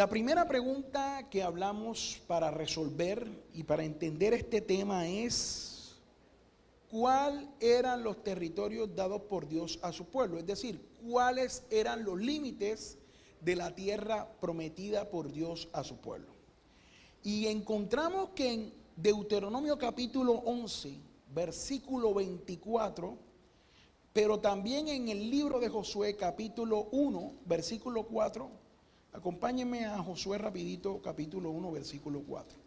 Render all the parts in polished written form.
La primera pregunta que hablamos para resolver y para entender este tema es: ¿cuáles eran los territorios dados por Dios a su pueblo? Es decir, ¿cuáles eran los límites de la tierra prometida por Dios a su pueblo? Y encontramos que en Deuteronomio capítulo 11, versículo 24, pero también en el libro de Josué capítulo 1, versículo 4, acompáñenme a Josué rapidito, capítulo 1, versículo 4.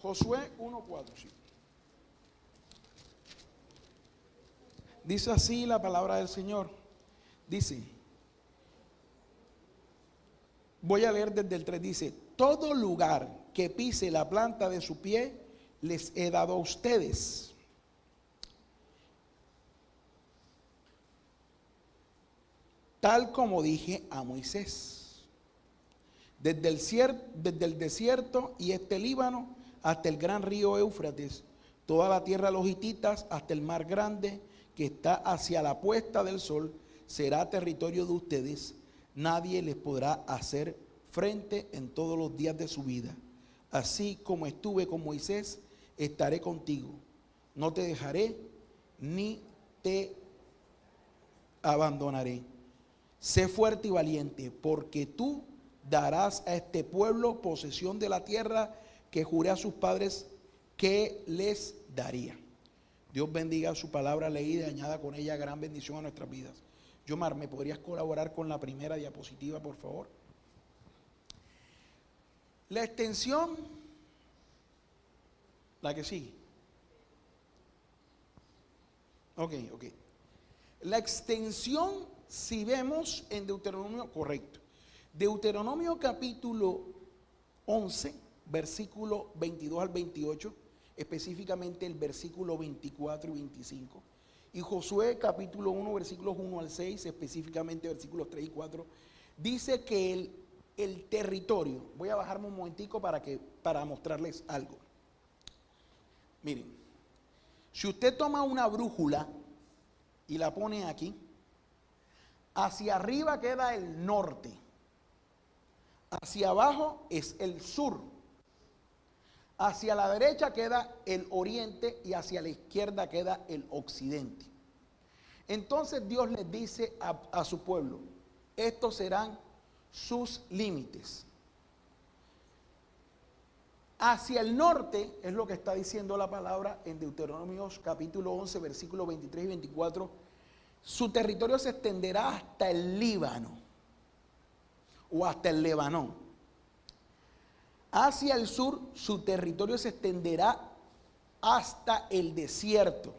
Josué 1:4, sí. Dice así la palabra del Señor. Dice, voy a leer desde el 3, dice: todo lugar que pise la planta de su pie, les he dado a ustedes. Tal como dije a Moisés. Desde el desierto y Líbano hasta el gran río Éufrates, toda la tierra de los hititas hasta el mar grande que está hacia la puesta del sol, será territorio de ustedes. Nadie les podrá hacer frente en todos los días de su vida. Así como estuve con Moisés, estaré contigo. No te dejaré ni te abandonaré. Sé fuerte y valiente, porque tú darás a este pueblo posesión de la tierra que juré a sus padres que les daría. Dios bendiga su palabra leída y añada con ella gran bendición a nuestras vidas. Yomar, ¿me podrías colaborar con la primera diapositiva, por favor? La extensión, la que sigue. Ok. La extensión, si vemos en Deuteronomio, correcto. Deuteronomio capítulo 11, versículo 22 al 28, específicamente el versículo 24 y 25. Y Josué capítulo 1, versículos 1 al 6, específicamente versículos 3 y 4, dice que el territorio, voy a bajarme un momentico para mostrarles algo. Miren, si usted toma una brújula y la pone aquí, hacia arriba queda el norte, hacia abajo es el sur, hacia la derecha queda el oriente y hacia la izquierda queda el occidente. Entonces Dios les dice a su pueblo: estos serán sus límites. Hacia el norte es lo que está diciendo la palabra en Deuteronomio capítulo 11, versículos 23 y 24. Su territorio se extenderá hasta el Líbano o hasta el Lebanón. Hacia el sur, su territorio se extenderá hasta el desierto.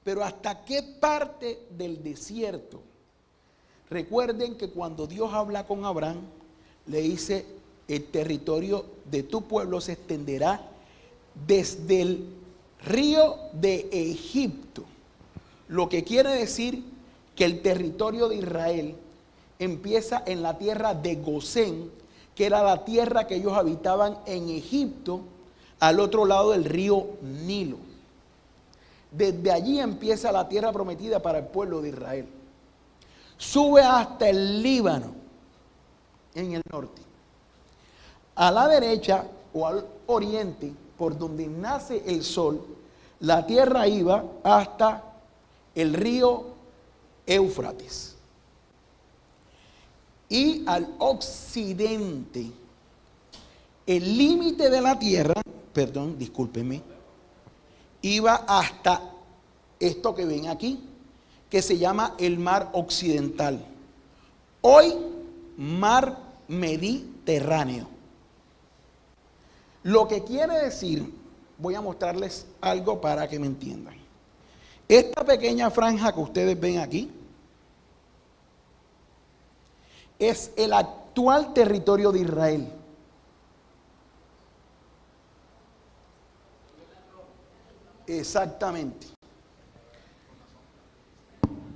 Pero ¿hasta qué parte del desierto? Recuerden que cuando Dios habla con Abraham, le dice: el territorio de tu pueblo se extenderá desde el río de Egipto. Lo que quiere decir que el territorio de Israel empieza en la tierra de Gosén, que era la tierra que ellos habitaban en Egipto, al otro lado del río Nilo. Desde allí empieza la tierra prometida para el pueblo de Israel. Sube hasta el Líbano, en el norte. A la derecha o al oriente, por donde nace el sol, la tierra iba hasta el río Éufrates. Y al occidente, el límite de la tierra, iba hasta esto que ven aquí, que se llama el mar occidental. Hoy, mar Mediterráneo. Lo que quiere decir, voy a mostrarles algo para que me entiendan. Esta pequeña franja que ustedes ven aquí es el actual territorio de Israel. Exactamente.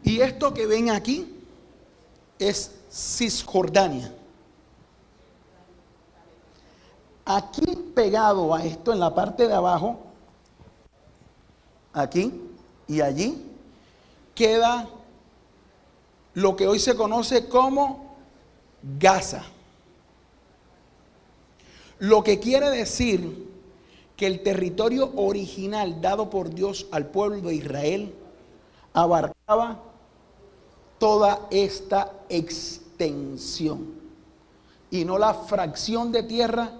Y esto que ven aquí es Cisjordania. Aquí pegado a esto, en la parte de abajo, aquí y allí, queda lo que hoy se conoce como Gaza. Lo que quiere decir que el territorio original dado por Dios al pueblo de Israel abarcaba toda esta extensión y no la fracción de tierra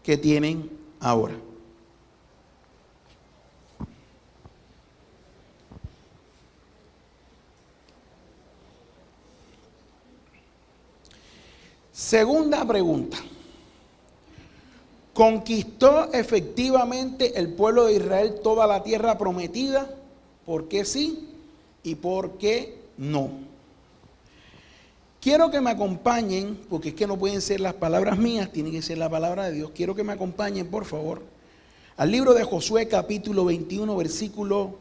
que tienen ahora. Segunda pregunta. ¿Conquistó efectivamente el pueblo de Israel toda la tierra prometida? ¿Por qué sí y por qué no? Quiero que me acompañen, porque es que no pueden ser las palabras mías, tiene que ser la palabra de Dios. Quiero que me acompañen, por favor, al libro de Josué, capítulo 21, versículo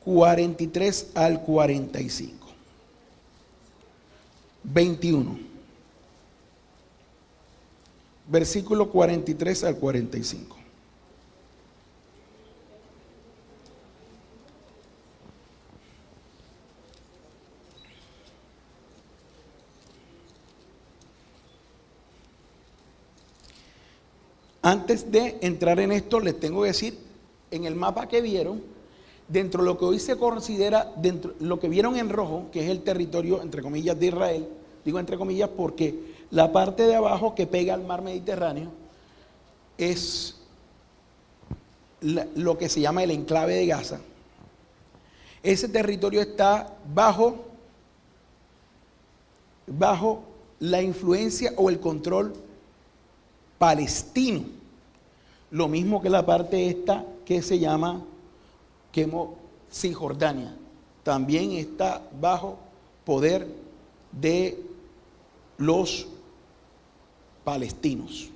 43 al 45. 21. Versículo 43 al 45. Antes de entrar en esto, les tengo que decir, en el mapa que vieron, dentro de lo que hoy se considera, dentro lo que vieron en rojo, que es el territorio, entre comillas, de Israel, digo entre comillas porque la parte de abajo que pega al mar Mediterráneo es lo que se llama el enclave de Gaza. Ese territorio está bajo la influencia o el control palestino. Lo mismo que la parte esta que se llama Cisjordania. También está bajo poder de los palestinos.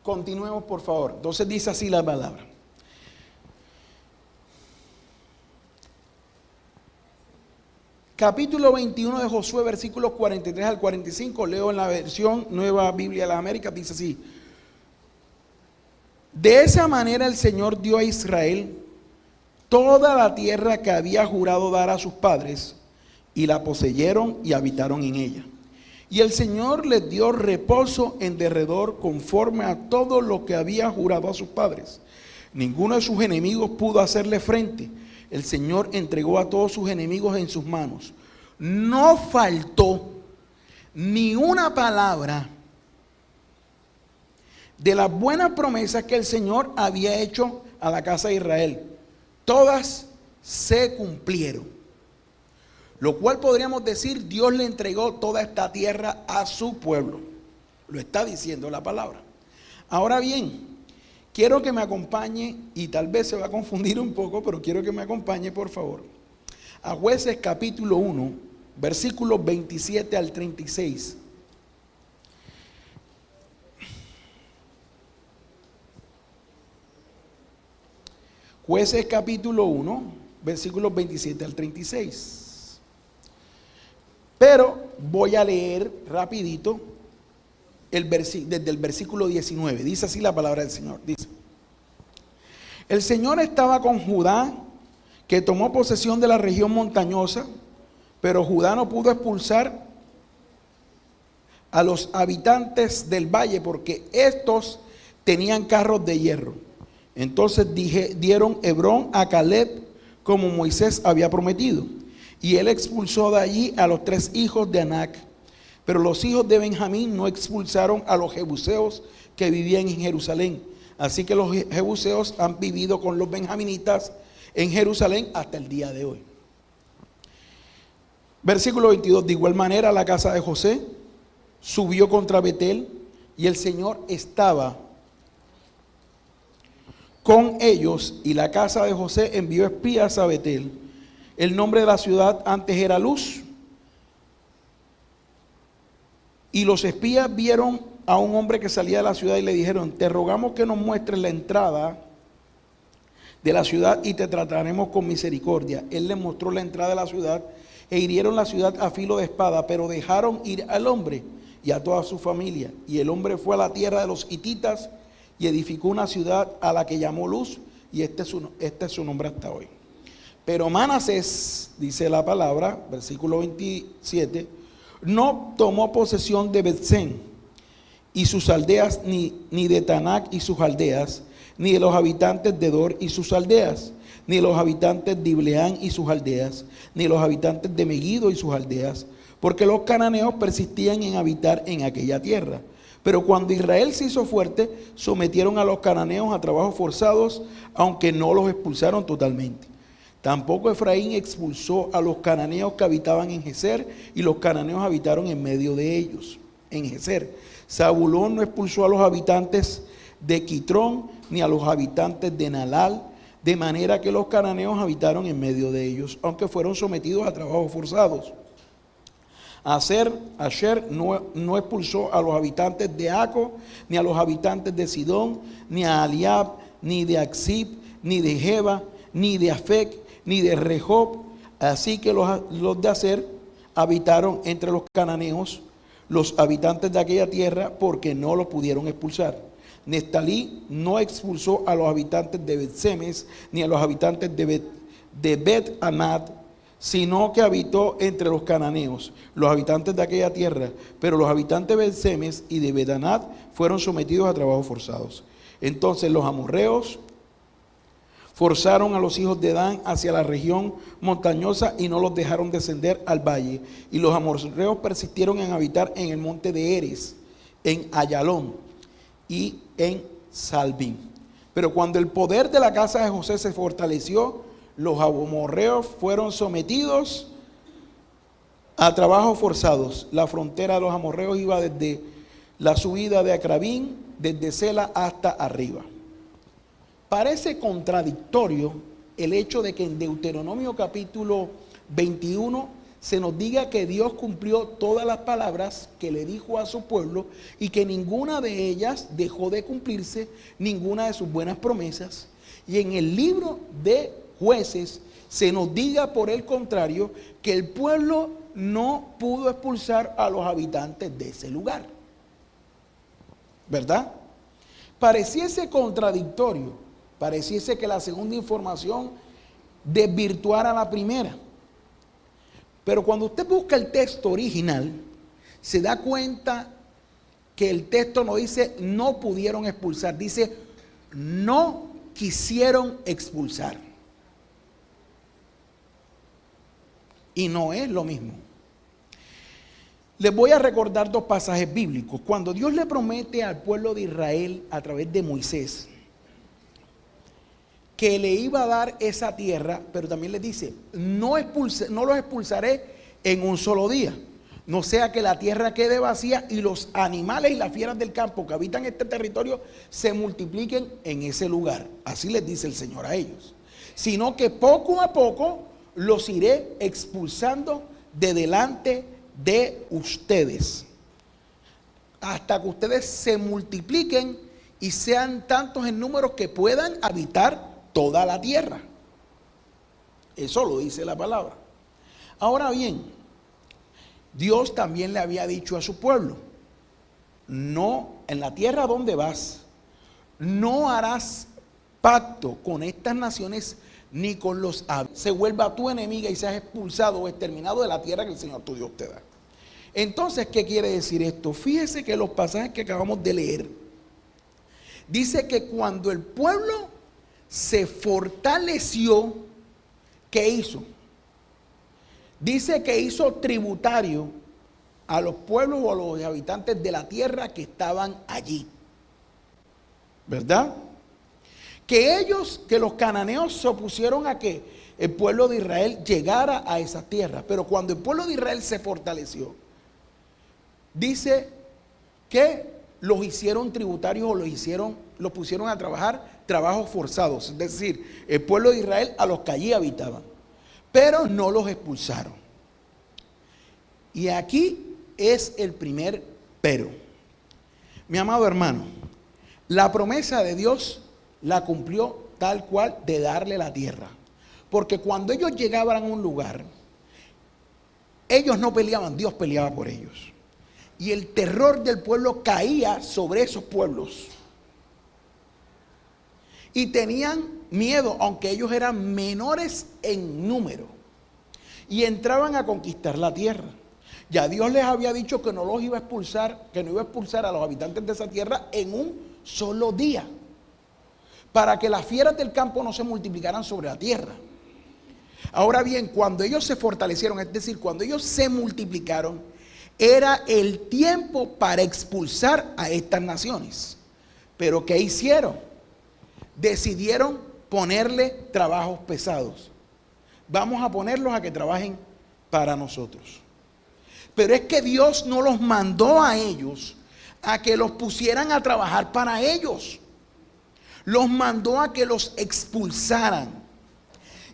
Continuemos, por favor. Entonces dice así la palabra. Capítulo 21 de Josué, versículos 43 al 45, leo en la versión Nueva Biblia de las Américas, dice así: de esa manera el Señor dio a Israel toda la tierra que había jurado dar a sus padres, y la poseyeron y habitaron en ella. Y el Señor les dio reposo en derredor conforme a todo lo que había jurado a sus padres. Ninguno de sus enemigos pudo hacerle frente. El Señor entregó a todos sus enemigos en sus manos. No faltó ni una palabra de las buenas promesas que el Señor había hecho a la casa de Israel. Todas se cumplieron. Lo cual podríamos decir, Dios le entregó toda esta tierra a su pueblo. Lo está diciendo la palabra. Ahora bien, quiero que me acompañe, y tal vez se va a confundir un poco, pero quiero que me acompañe, por favor, a Jueces capítulo 1, versículos 27 al 36. Jueces capítulo 1, versículos 27 al 36. Pero voy a leer rapidito desde el versículo 19. Dice así la palabra del Señor. Dice: el Señor estaba con Judá, que tomó posesión de la región montañosa, pero Judá no pudo expulsar a los habitantes del valle, porque estos tenían carros de hierro. Entonces dieron Hebrón a Caleb, como Moisés había prometido, y él expulsó de allí a los 3 hijos de Anac. Pero los hijos de Benjamín no expulsaron a los jebuseos que vivían en Jerusalén. Así que los jebuseos han vivido con los benjaminitas en Jerusalén hasta el día de hoy. Versículo 22. De igual manera, la casa de José subió contra Betel, y el Señor estaba con ellos, y la casa de José envió espías a Betel. El nombre de la ciudad antes era Luz. Y los espías vieron a un hombre que salía de la ciudad y le dijeron: te rogamos que nos muestres la entrada de la ciudad y te trataremos con misericordia. Él les mostró la entrada de la ciudad e hirieron la ciudad a filo de espada, pero dejaron ir al hombre. y a toda su familia. Y el hombre fue a la tierra de los hititas y edificó una ciudad a la que llamó Luz, y este es su nombre hasta hoy. Pero Manasés, dice la palabra, versículo 27, no tomó posesión de Bet-Sem y sus aldeas, ni de Tanac y sus aldeas, ni de los habitantes de Dor y sus aldeas, ni de los habitantes de Ibleán y sus aldeas, ni de los habitantes de Megiddo y sus aldeas, porque los cananeos persistían en habitar en aquella tierra. Pero cuando Israel se hizo fuerte, sometieron a los cananeos a trabajos forzados, aunque no los expulsaron totalmente. Tampoco Efraín expulsó a los cananeos que habitaban en Geser, y los cananeos habitaron en medio de ellos, en Geser. Zabulón no expulsó a los habitantes de Quitrón, ni a los habitantes de Nalal, de manera que los cananeos habitaron en medio de ellos, aunque fueron sometidos a trabajos forzados. Asher no expulsó a los habitantes de Aco, ni a los habitantes de Sidón, ni a Aliab, ni de Aksib, ni de Jeba, ni de Afec, ni de Rehob. Así que los de Aser habitaron entre los cananeos, los habitantes de aquella tierra, porque no los pudieron expulsar. Neftalí no expulsó a los habitantes de Bet-Semes, ni a los habitantes de Bet-Anat, sino que habitó entre los cananeos, los habitantes de aquella tierra. Pero los habitantes de Bet-Semes y de Bet-Anat fueron sometidos a trabajos forzados. Entonces los amorreos forzaron a los hijos de Dan hacia la región montañosa y no los dejaron descender al valle. Y los amorreos persistieron en habitar en el monte de Eres, en Ayalón y en Salbín. Pero cuando el poder de la casa de José se fortaleció, los amorreos fueron sometidos a trabajos forzados. La frontera de los amorreos iba desde la subida de Acrabín, desde Sela hasta arriba. Parece contradictorio el hecho de que en Deuteronomio capítulo 21 se nos diga que Dios cumplió todas las palabras que le dijo a su pueblo y que ninguna de ellas dejó de cumplirse, ninguna de sus buenas promesas. Y en el libro de Jueces se nos diga por el contrario que el pueblo no pudo expulsar a los habitantes de ese lugar. ¿Verdad? Pareciese contradictorio, pareciese que la segunda información desvirtuara la primera. Pero cuando usted busca el texto original, se da cuenta que el texto no dice no pudieron expulsar, dice no quisieron expulsar. Y no es lo mismo. Les voy a recordar dos pasajes bíblicos. Cuando Dios le promete al pueblo de Israel a través de Moisés que le iba a dar esa tierra, pero también les dice, no los expulsaré en un solo día, no sea que la tierra quede vacía y los animales y las fieras del campo que habitan este territorio se multipliquen en ese lugar. Así les dice el Señor a ellos. Sino que poco a poco los iré expulsando de delante de ustedes, hasta que ustedes se multipliquen y sean tantos en número que puedan habitar toda la tierra. Eso lo dice la palabra. Ahora bien, Dios también le había dicho a su pueblo, no, en la tierra donde vas, no harás pacto con estas naciones ni con los se vuelva tu enemiga y seas expulsado o exterminado de la tierra que el Señor tu Dios te da. Entonces, ¿qué quiere decir esto? Fíjese que los pasajes que acabamos de leer, dice que cuando el pueblo se fortaleció, ¿qué hizo? Dice que hizo tributario a los pueblos o a los habitantes de la tierra que estaban allí. ¿Verdad? Que los cananeos se opusieron a que el pueblo de Israel llegara a esa tierra. Pero cuando el pueblo de Israel se fortaleció, dice que los hicieron tributarios o los pusieron a trabajar trabajos forzados. Es decir, el pueblo de Israel a los que allí habitaban. Pero no los expulsaron. Y aquí es el primer pero. Mi amado hermano, la promesa de Dios la cumplió tal cual de darle la tierra. Porque cuando ellos llegaban a un lugar, ellos no peleaban, Dios peleaba por ellos. y el terror del pueblo caía sobre esos pueblos. Y tenían miedo, aunque ellos eran menores en número, y entraban a conquistar la tierra. Ya Dios les había dicho que no los iba a expulsar, que no iba a expulsar a los habitantes de esa tierra en un solo día, para que las fieras del campo no se multiplicaran sobre la tierra. Ahora bien, cuando ellos se fortalecieron, es decir, cuando ellos se multiplicaron, era el tiempo para expulsar a estas naciones. Pero ¿qué hicieron? Decidieron ponerle trabajos pesados. Vamos a ponerlos a que trabajen para nosotros. Pero es que Dios no los mandó a ellos a que los pusieran a trabajar para ellos. Los mandó a que los expulsaran.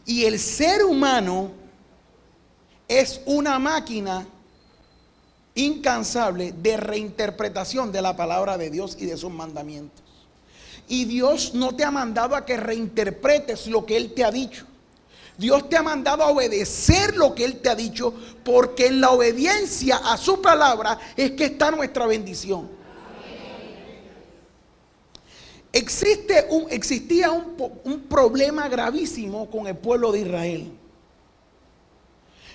Y el ser humano es una máquina incansable de reinterpretación de la palabra de Dios y de sus mandamientos. Y Dios no te ha mandado a que reinterpretes lo que Él te ha dicho. Dios te ha mandado a obedecer lo que Él te ha dicho, porque en la obediencia a su palabra es que está nuestra bendición. Existía un problema gravísimo con el pueblo de Israel.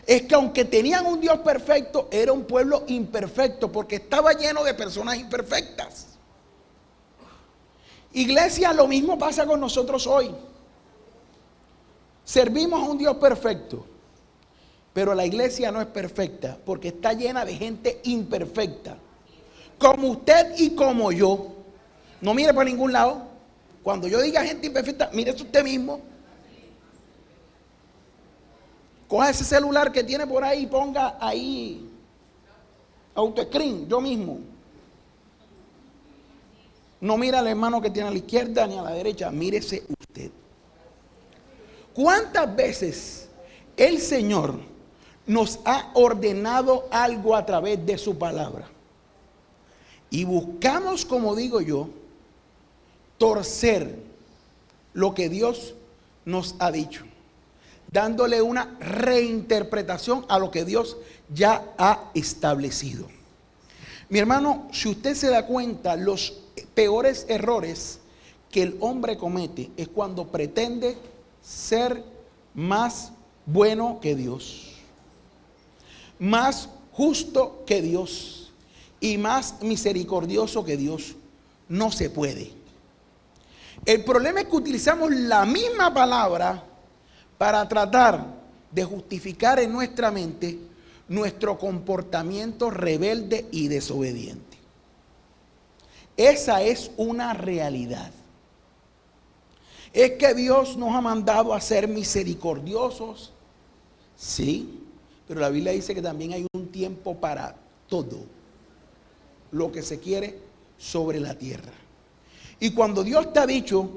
Es que aunque tenían un Dios perfecto, era un pueblo imperfecto, porque estaba lleno de personas imperfectas. Iglesia, lo mismo pasa con nosotros hoy. Servimos a un Dios perfecto, pero la iglesia no es perfecta, porque está llena de gente imperfecta, como usted y como yo. No mire para ningún lado. Cuando yo diga gente imperfecta, mírese usted mismo. Coja ese celular que tiene por ahí y ponga ahí autoscreen, yo mismo. No mira al hermano que tiene a la izquierda ni a la derecha, mírese usted. ¿Cuántas veces el Señor nos ha ordenado algo a través de su palabra? Y buscamos, como digo yo, torcer lo que Dios nos ha dicho, dándole una reinterpretación a lo que Dios ya ha establecido. Mi hermano, si usted se da cuenta, los peores errores que el hombre comete es cuando pretende ser más bueno que Dios, más justo que Dios y más misericordioso que Dios. No se puede. El problema es que utilizamos la misma palabra para tratar de justificar en nuestra mente nuestro comportamiento rebelde y desobediente. Esa es una realidad. ¿Es que Dios nos ha mandado a ser misericordiosos? Sí, pero la Biblia dice que también hay un tiempo para todo lo que se quiere sobre la tierra. Y cuando Dios te ha dicho,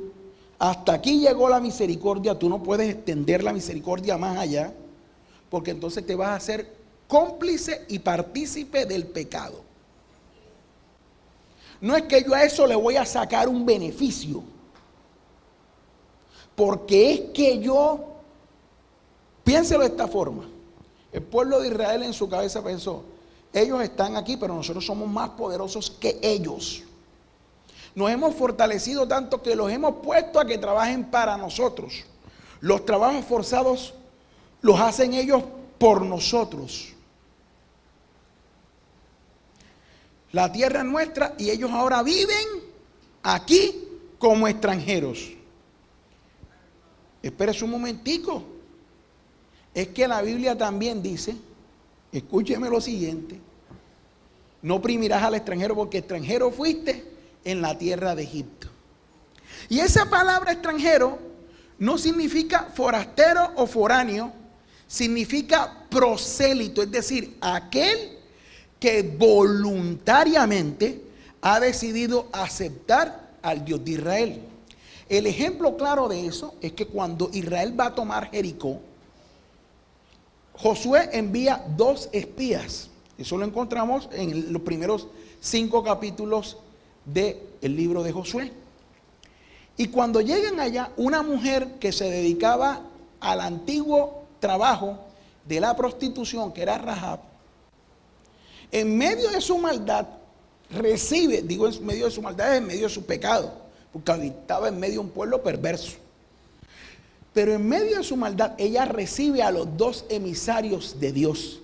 hasta aquí llegó la misericordia, tú no puedes extender la misericordia más allá, porque entonces te vas a hacer cómplice y partícipe del pecado. No es que yo a eso le voy a sacar un beneficio, porque es que yo, piénselo de esta forma, el pueblo de Israel en su cabeza pensó, ellos están aquí, pero nosotros somos más poderosos que ellos. Nos hemos fortalecido tanto que los hemos puesto a que trabajen para nosotros. Los trabajos forzados los hacen ellos por nosotros. La tierra es nuestra y ellos ahora viven aquí como extranjeros. Espérese un momentico. Es que la Biblia también dice, escúcheme lo siguiente, no oprimirás al extranjero porque extranjero fuiste en la tierra de Egipto. Y esa palabra extranjero no significa forastero o foráneo, significa prosélito, es decir, aquel que voluntariamente ha decidido aceptar al Dios de Israel. El ejemplo claro de eso es que cuando Israel va a tomar Jericó, Josué envía 2 espías. Eso lo encontramos en los primeros 5 capítulos del libro de Josué. Y cuando llegan allá, una mujer que se dedicaba al antiguo trabajo de la prostitución, que era Rahab, En medio de su maldad, recibe, digo en medio de su maldad, es en medio de su pecado, porque habitaba en medio de un pueblo perverso. Pero en medio de su maldad, ella recibe a los dos emisarios de Dios,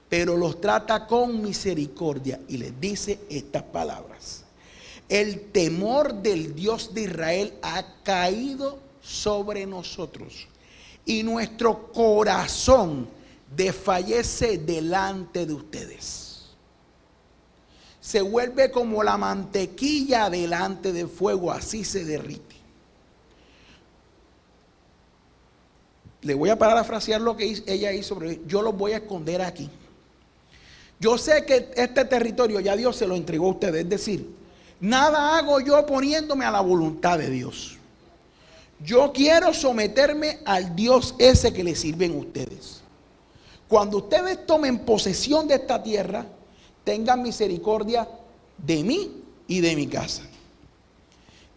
pero los trata con misericordia y les dice estas palabras: el temor del Dios de Israel ha caído sobre nosotros y nuestro corazón desfallece delante de ustedes. Se vuelve como la mantequilla delante del fuego, así se derrite. Le voy a parafrasear lo que ella hizo, pero yo los voy a esconder aquí. Yo sé que este territorio ya Dios se lo entregó a ustedes, es decir, nada hago yo poniéndome a la voluntad de Dios. Yo quiero someterme al Dios ese que le sirven a ustedes. Cuando ustedes tomen posesión de esta tierra, tengan misericordia de mí y de mi casa.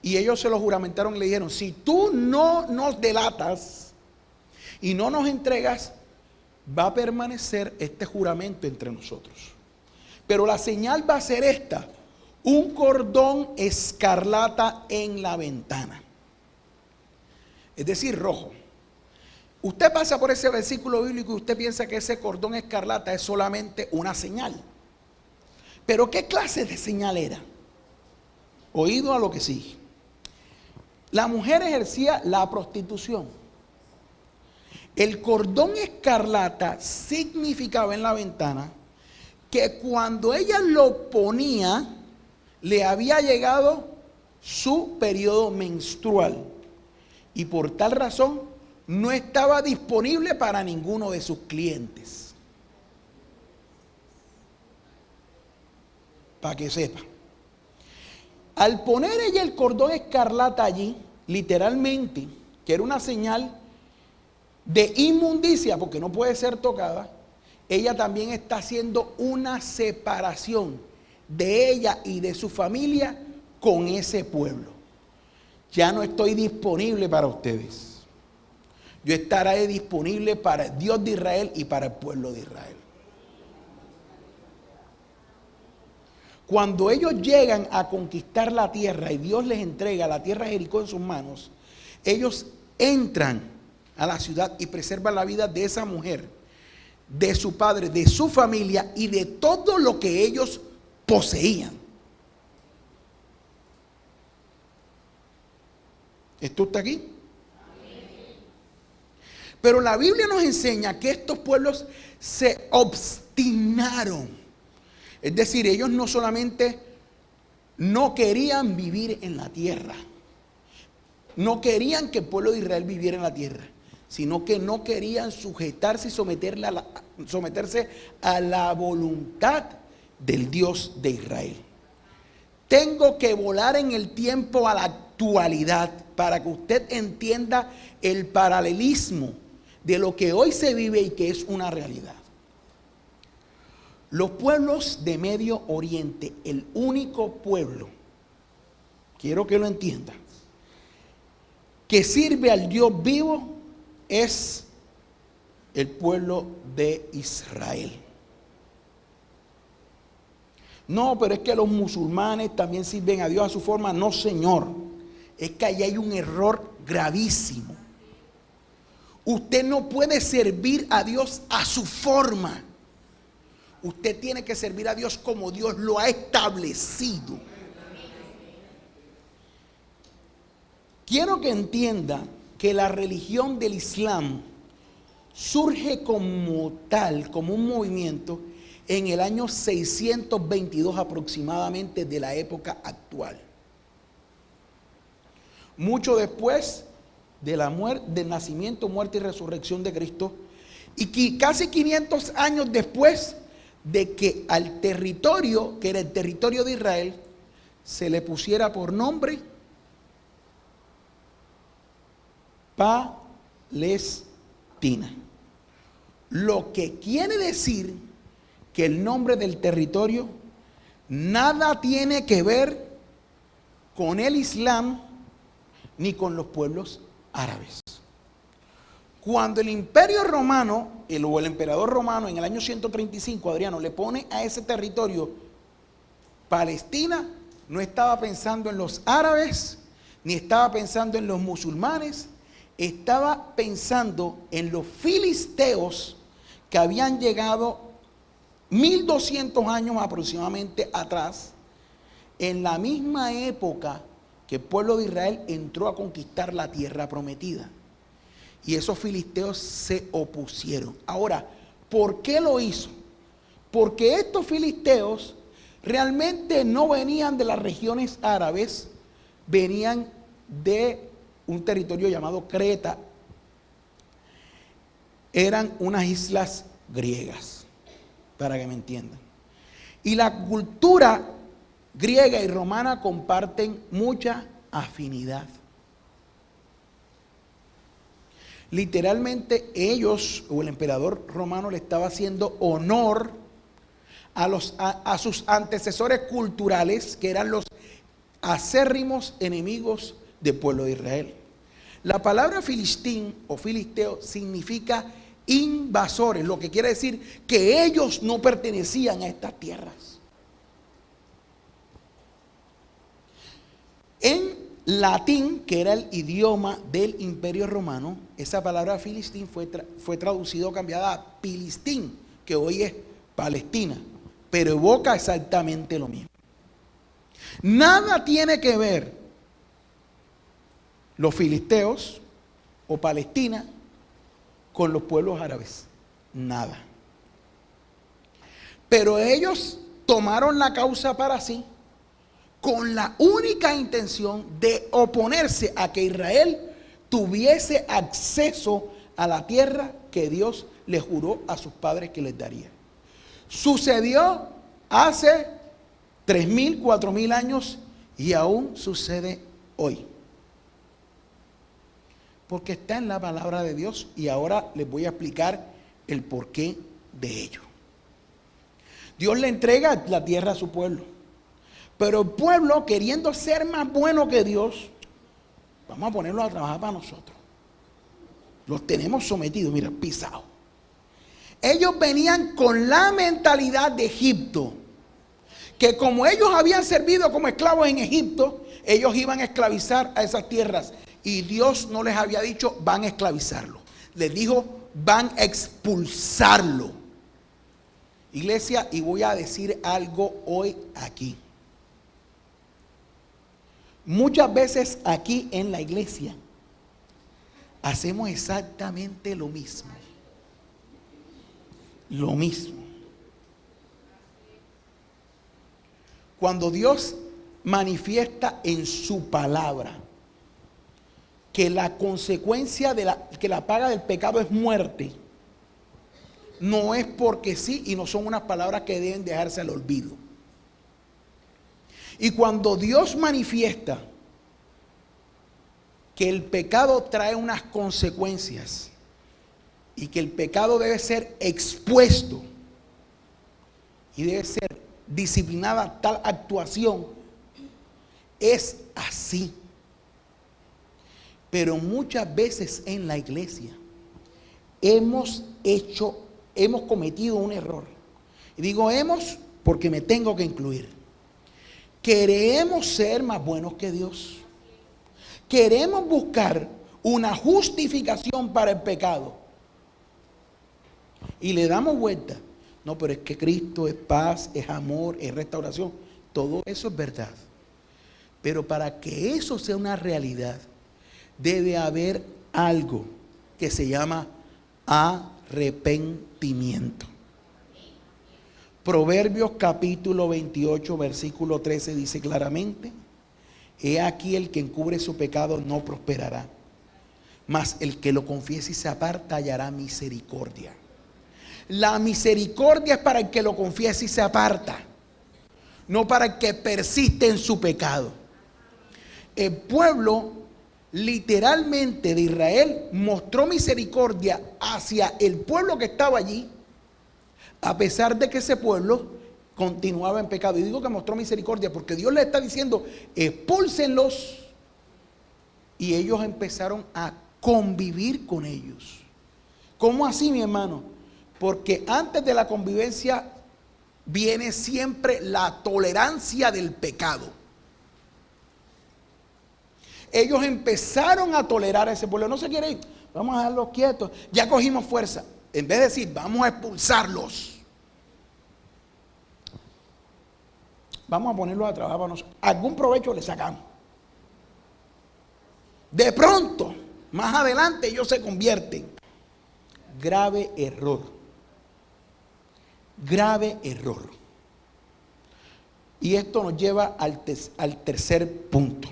Y ellos se lo juramentaron y le dijeron: si tú no nos delatas y no nos entregas, va a permanecer este juramento entre nosotros. Pero la señal va a ser esta: un cordón escarlata en la ventana. Es decir, rojo. Usted pasa por ese versículo bíblico y usted piensa que ese cordón escarlata es solamente una señal. Pero ¿qué clase de señal era? Oído a lo que sigue. La mujer ejercía la prostitución. El cordón escarlata significaba en la ventana que cuando ella lo ponía, le había llegado su periodo menstrual y por tal razón no estaba disponible para ninguno de sus clientes. Para que sepa. Al poner ella el cordón escarlata allí, literalmente, que era una señal de inmundicia, porque no puede ser tocada, ella también está haciendo una separación de ella y de su familia con ese pueblo. Ya no estoy disponible para ustedes. Yo estaré disponible para el Dios de Israel y para el pueblo de Israel. Cuando ellos llegan a conquistar la tierra y Dios les entrega la tierra de Jericó en sus manos, ellos entran a la ciudad y preservan la vida de esa mujer, de su padre, de su familia y de todo lo que ellos poseían. ¿Esto está aquí? Pero la Biblia nos enseña que estos pueblos se obstinaron. Es decir, ellos no solamente no querían vivir en la tierra, no querían que el pueblo de Israel viviera en la tierra, sino que no querían sujetarse y someterse a la voluntad del Dios de Israel. Tengo que volar en el tiempo a la actualidad para que usted entienda el paralelismo de lo que hoy se vive y que es una realidad. Los pueblos de Medio Oriente, el único pueblo, quiero que lo entiendan, que sirve al Dios vivo es el pueblo de Israel. No, pero es que los musulmanes también sirven a Dios a su forma. No, señor, es que ahí hay un error gravísimo. Usted no puede servir a Dios a su forma. Usted tiene que servir a Dios como Dios lo ha establecido. Quiero que entienda que la religión del Islam surge como tal, como un movimiento, en el año 622 aproximadamente de la época actual. Mucho después de la del nacimiento, muerte y resurrección de Cristo, y casi 500 años después de que al territorio, que era el territorio de Israel, se le pusiera por nombre Palestina. Lo que quiere decir que el nombre del territorio nada tiene que ver con el Islam ni con los pueblos árabes. Cuando el imperio romano, o el emperador romano en el año 135, Adriano, le pone a ese territorio Palestina, no estaba pensando en los árabes, ni estaba pensando en los musulmanes, estaba pensando en los filisteos que habían llegado 1200 años aproximadamente atrás, en la misma época que el pueblo de Israel entró a conquistar la tierra prometida. Y esos filisteos se opusieron. Ahora, ¿por qué lo hizo? Porque estos filisteos realmente no venían de las regiones árabes, venían de un territorio llamado Creta. Eran unas islas griegas, para que me entiendan. Y la cultura griega y romana comparten mucha afinidad. Literalmente ellos, o el emperador romano, le estaba haciendo honor a sus antecesores culturales, que eran los acérrimos enemigos del pueblo de Israel. La palabra filistín o filisteo significa invasores, lo que quiere decir que ellos no pertenecían a estas tierras. En latín, que era el idioma del imperio romano, esa palabra filistín fue traducido o cambiada a Pilistín, que hoy es Palestina, pero evoca exactamente lo mismo. Nada tiene que ver los filisteos o Palestina con los pueblos árabes, nada. Pero ellos tomaron la causa para sí, con la única intención de oponerse a que Israel tuviese acceso a la tierra que Dios les juró a sus padres que les daría. Sucedió hace 3.000, 4.000 años y aún sucede hoy. Porque está en la palabra de Dios y ahora les voy a explicar el porqué de ello. Dios le entrega la tierra a su pueblo. Pero el pueblo, queriendo ser más bueno que Dios, vamos a ponerlos a trabajar para nosotros. Los tenemos sometidos, mira, pisados. Ellos venían con la mentalidad de Egipto, que como ellos habían servido como esclavos en Egipto, ellos iban a esclavizar a esas tierras. Y Dios no les había dicho, van a esclavizarlo. Les dijo, van a expulsarlo. Iglesia, y voy a decir algo hoy aquí. Muchas veces aquí en la iglesia hacemos exactamente lo mismo. Lo mismo. Cuando Dios manifiesta en su palabra que la consecuencia que la paga del pecado es muerte, no es porque sí y no son unas palabras que deben dejarse al olvido. Y cuando Dios manifiesta que el pecado trae unas consecuencias y que el pecado debe ser expuesto y debe ser disciplinada tal actuación, es así. Pero muchas veces en la iglesia hemos cometido un error. Y digo hemos porque me tengo que incluir. Queremos ser más buenos que Dios. Queremos buscar una justificación para el pecado. Y le damos vuelta. No, pero es que Cristo es paz, es amor, es restauración. Todo eso es verdad. Pero para que eso sea una realidad, debe haber algo que se llama arrepentimiento. Proverbios capítulo 28, versículo 13 dice claramente: he aquí el que encubre su pecado no prosperará, mas el que lo confiese y se aparta hallará misericordia. La misericordia es para el que lo confiesa y se aparta, no para el que persiste en su pecado. El pueblo literalmente de Israel mostró misericordia hacia el pueblo que estaba allí, a pesar de que ese pueblo continuaba en pecado. Y digo que mostró misericordia porque Dios le está diciendo, expúlsenlos. Y ellos empezaron a convivir con ellos. ¿Cómo así, mi hermano? Porque antes de la convivencia viene siempre la tolerancia del pecado. Ellos empezaron a tolerar a ese pueblo. No se quiere ir, vamos a dejarlos quietos. Ya cogimos fuerza. En vez de decir, vamos a expulsarlos, vamos a ponerlos a trabajar para nosotros. Algún provecho le sacamos. De pronto, más adelante, ellos se convierten. Grave error. Grave error. Y esto nos lleva al tercer punto.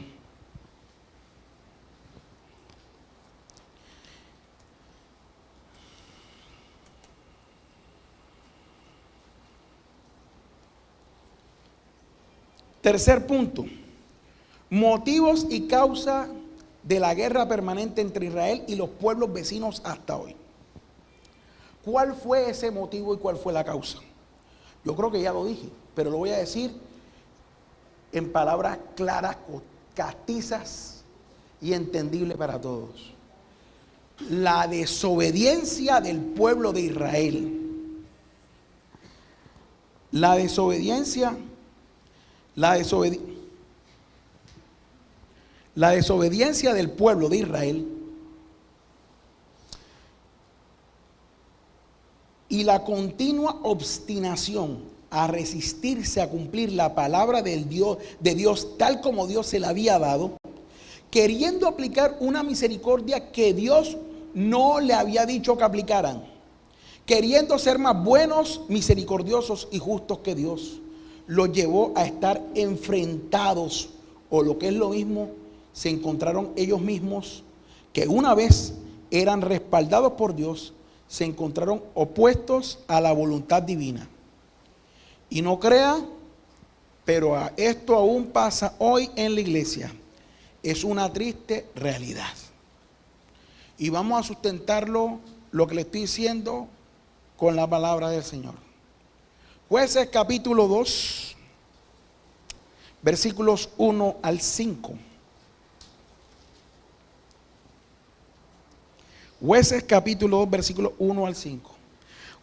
Tercer punto, motivos y causa de la guerra permanente entre Israel y los pueblos vecinos hasta hoy. ¿Cuál fue ese motivo y cuál fue la causa? Yo creo que ya lo dije, pero lo voy a decir en palabras claras, castizas y entendibles para todos. La desobediencia del pueblo de Israel. La desobediencia del pueblo de Israel y la continua obstinación a resistirse a cumplir la palabra de Dios tal como Dios se la había dado, queriendo aplicar una misericordia que Dios no le había dicho que aplicaran, queriendo ser más buenos, misericordiosos y justos que Dios, los llevó a estar enfrentados, o lo que es lo mismo, se encontraron ellos mismos que una vez eran respaldados por Dios, se encontraron opuestos a la voluntad divina. Y no crea, pero esto aún pasa hoy en la iglesia. Es una triste realidad. Y vamos a sustentarlo, lo que le estoy diciendo, con la palabra del Señor. Jueces capítulo 2, versículos 1 al 5. Jueces capítulo 2, versículo 1 al 5.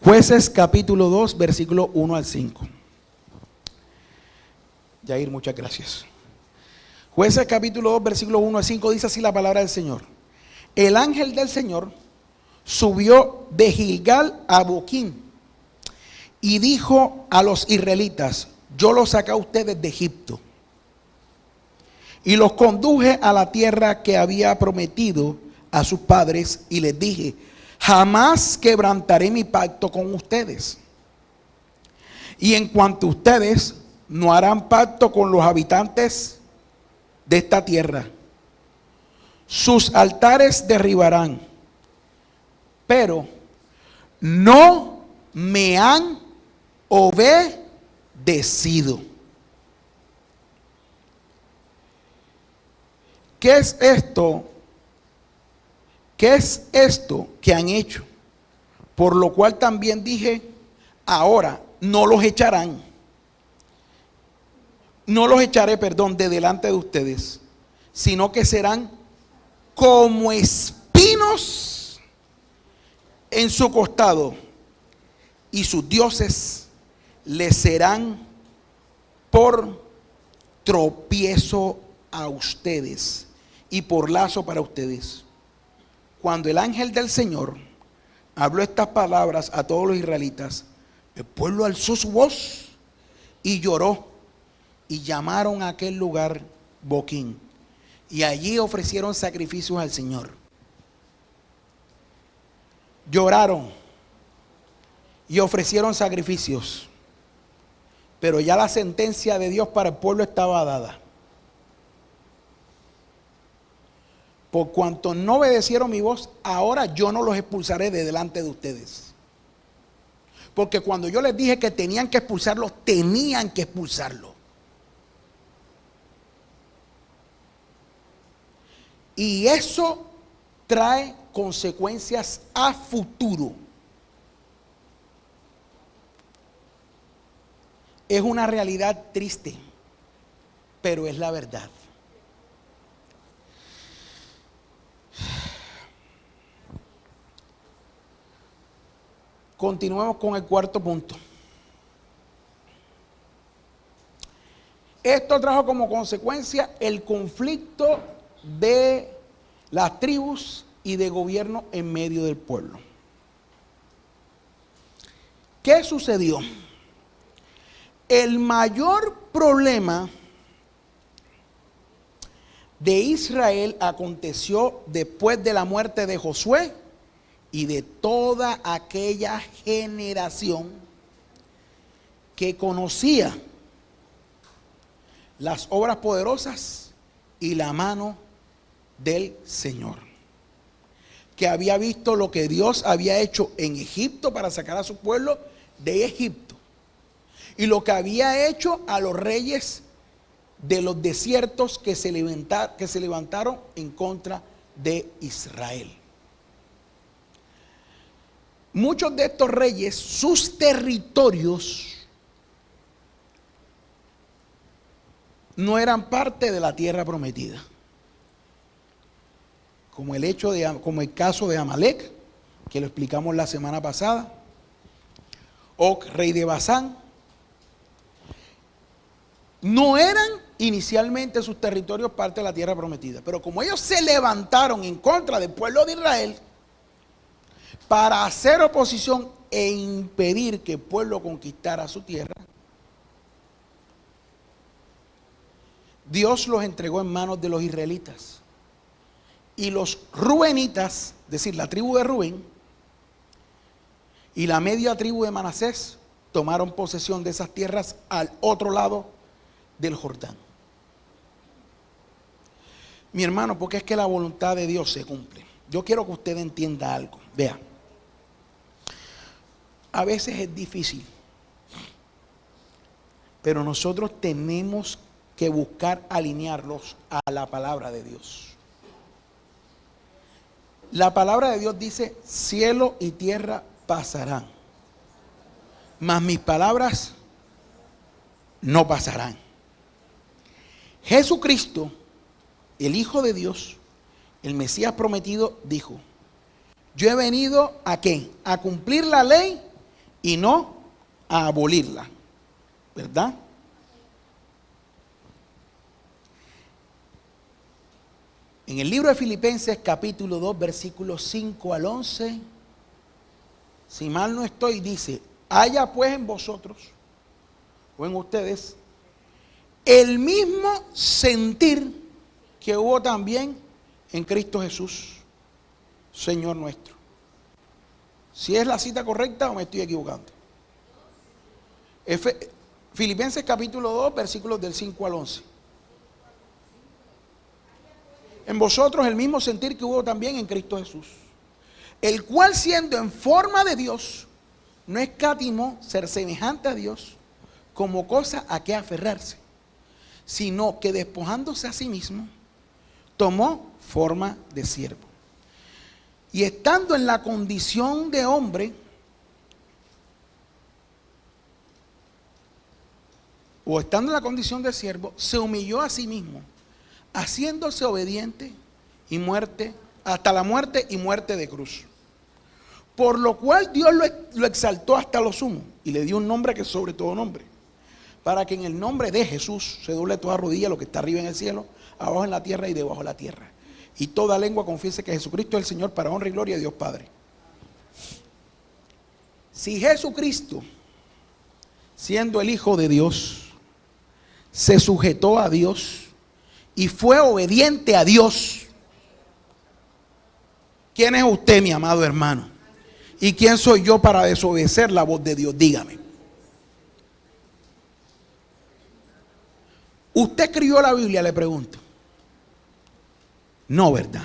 Jueces capítulo 2, versículo 1 al 5. Yair, muchas gracias. Jueces capítulo 2, versículo 1 al 5 dice así la palabra del Señor. El ángel del Señor subió de Gilgal a Boquín y dijo a los israelitas: yo los saqué a ustedes de Egipto y los conduje a la tierra que había prometido a sus padres, y les dije: jamás quebrantaré mi pacto con ustedes. Y en cuanto a ustedes, no harán pacto con los habitantes de esta tierra. Sus altares derribarán, pero no me han obedecido. ¿Qué es esto? ¿Qué es esto que han hecho? Por lo cual también dije: ahora no los echarán. No los echaré, de delante de ustedes, sino que serán como espinos en su costado, y sus dioses les serán por tropiezo a ustedes y por lazo para ustedes. Cuando el ángel del Señor habló estas palabras a todos los israelitas, el pueblo alzó su voz y lloró, y llamaron a aquel lugar Boquín, y allí ofrecieron sacrificios al Señor. Lloraron y ofrecieron sacrificios, pero ya la sentencia de Dios para el pueblo estaba dada. Por cuanto no obedecieron mi voz, ahora yo no los expulsaré de delante de ustedes. Porque cuando yo les dije que tenían que expulsarlos, tenían que expulsarlos. Y eso trae consecuencias a futuro. Es una realidad triste, pero es la verdad. Continuemos con el cuarto punto. Esto trajo como consecuencia el conflicto de las tribus y de gobierno en medio del pueblo. ¿Qué sucedió? El mayor problema de Israel aconteció después de la muerte de Josué y de toda aquella generación que conocía las obras poderosas y la mano del Señor, que había visto lo que Dios había hecho en Egipto para sacar a su pueblo de Egipto, y lo que había hecho a los reyes de los desiertos que se levantaron en contra de Israel. Muchos de estos reyes, sus territorios no eran parte de la tierra prometida, como el caso de Amalek, que lo explicamos la semana pasada, Og, rey de Basán. No eran inicialmente sus territorios parte de la tierra prometida, pero como ellos se levantaron en contra del pueblo de Israel para hacer oposición e impedir que el pueblo conquistara su tierra, Dios los entregó en manos de los israelitas. Y los rubenitas, es decir, la tribu de Rubén y la media tribu de Manasés, tomaron posesión de esas tierras al otro lado del Jordán. Mi hermano, porque es que la voluntad de Dios se cumple. Yo quiero que usted entienda algo. Vea, a veces es difícil, pero nosotros tenemos que buscar alinearlos a la palabra de Dios. La palabra de Dios dice: cielo y tierra pasarán, mas mis palabras no pasarán. Jesucristo, el Hijo de Dios, el Mesías prometido, dijo: yo he venido ¿a qué? A cumplir la ley y no a abolirla, ¿verdad? En el libro de Filipenses capítulo 2 versículos 5 al 11, si mal no estoy, dice: haya pues en vosotros o en ustedes el mismo sentir que hubo también en Cristo Jesús, Señor nuestro. ¿Si es la cita correcta o me estoy equivocando? Filipenses capítulo 2 versículos del 5 al 11. En vosotros el mismo sentir que hubo también en Cristo Jesús, el cual, siendo en forma de Dios, no escatimó ser semejante a Dios como cosa a que aferrarse, sino que despojándose a sí mismo, tomó forma de siervo. Y estando en la condición de hombre, o estando en la condición de siervo, se humilló a sí mismo, haciéndose obediente y muerte, hasta la muerte y muerte de cruz. Por lo cual Dios lo exaltó hasta lo sumo y le dio un nombre que es sobre todo nombre, para que en el nombre de Jesús se doble toda rodilla, lo que está arriba en el cielo, abajo en la tierra y debajo de la tierra, y toda lengua confiese que Jesucristo es el Señor, para honra y gloria de Dios Padre. Si Jesucristo, siendo el Hijo de Dios, se sujetó a Dios y fue obediente a Dios, ¿quién es usted, mi amado hermano? ¿Y quién soy yo para desobedecer la voz de Dios? Dígame. ¿Usted escribió la Biblia? Le pregunto. No, ¿verdad?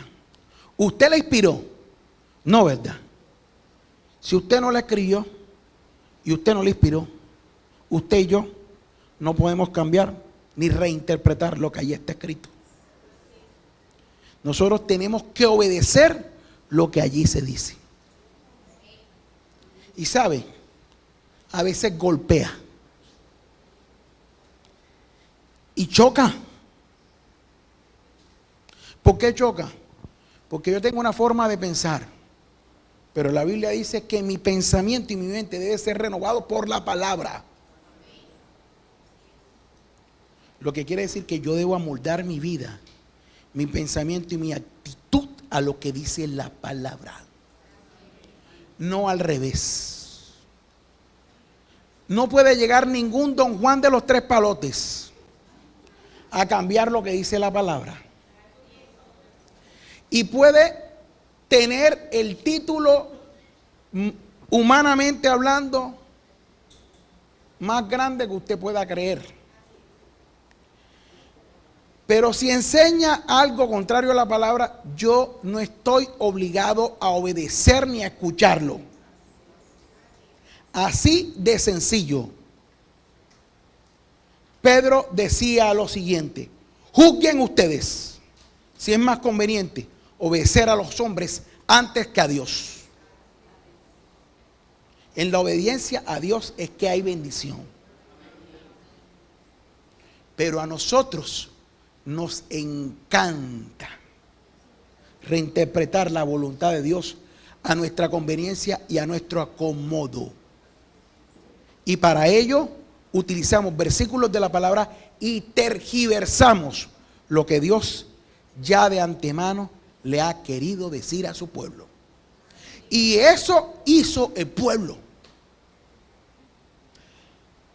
¿Usted la inspiró? No, ¿verdad? Si usted no la escribió y usted no la inspiró, usted y yo no podemos cambiar ni reinterpretar lo que allí está escrito. Nosotros tenemos que obedecer lo que allí se dice. Y sabe, a veces golpea y choca. ¿Por qué choca? Porque yo tengo una forma de pensar Pero la Biblia dice que mi pensamiento y mi mente debe ser renovado por la palabra. Lo que quiere decir que yo debo amoldar mi vida, mi pensamiento y mi actitud a lo que dice la palabra. No al revés. No puede llegar ningún don Juan de los tres palotes a cambiar lo que dice la palabra. Y puede tener el título, humanamente hablando, más grande que usted pueda creer. Pero si enseña algo contrario a la palabra, yo no estoy obligado a obedecer ni a escucharlo. Así de sencillo. Pedro decía lo siguiente: juzguen ustedes si es más conveniente obedecer a los hombres antes que a Dios. En la obediencia a Dios es que hay bendición. Pero a nosotros nos encanta reinterpretar la voluntad de Dios a nuestra conveniencia y a nuestro acomodo. Y para ello utilizamos versículos de la palabra y tergiversamos lo que Dios ya de antemano le ha querido decir a su pueblo. Y eso hizo el pueblo.